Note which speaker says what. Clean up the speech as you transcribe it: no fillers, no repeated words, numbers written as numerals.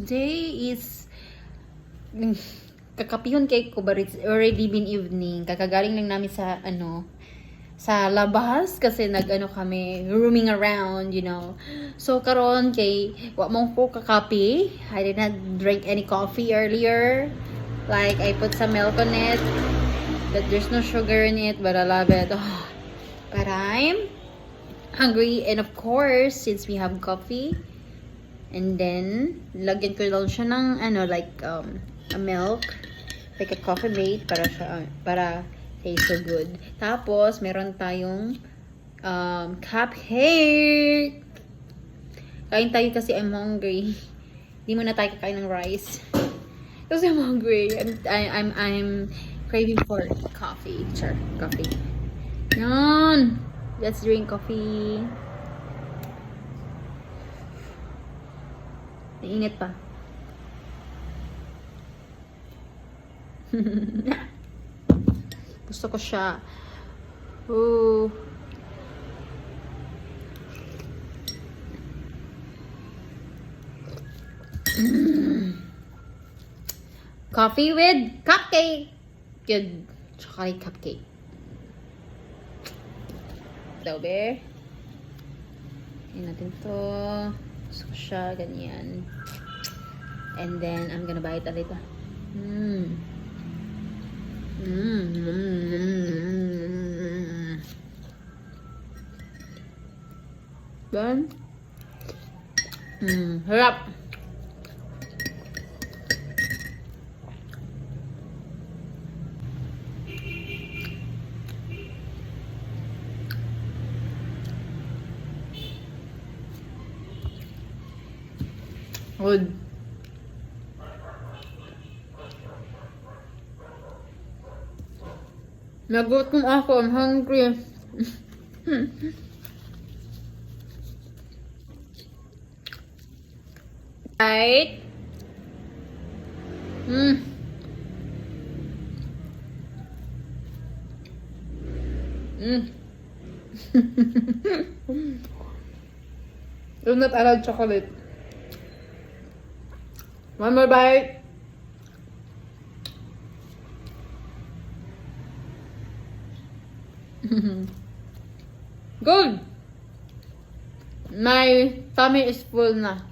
Speaker 1: today is kakapihon kay ko, but it's already been evening. Kakagaling lang namin sa sa labas kasi kami roaming around, you know. So karon kay wa mo ko kakape. I did not drink any coffee earlier. Like I put some milk on it, but there's no sugar in it, but I love it. Oh, but I'm hungry, and of course, since we have coffee, and then lagyan ko lang siya ng a milk, like a coffee mate para taste so good. Tapos meron tayong cupcake. Kain tayo kasi I'm hungry. Hindi muna tayo kakain ng rice kasi I'm hungry. I'm craving for coffee. Sure, coffee. Yan. Let's drink coffee. Mainit pa. Gusto ko siya. Ooh. Coffee with cupcake. Good. Chocolate cupcake. Dobe. Ayan natin to. Gusto ko siya. Ganyan. And then, I'm gonna bite a little. Then, harap. Good. Nagutom ako. I'm hungry. Right? Do not allow chocolate. One more bite. Good. My tummy is full na.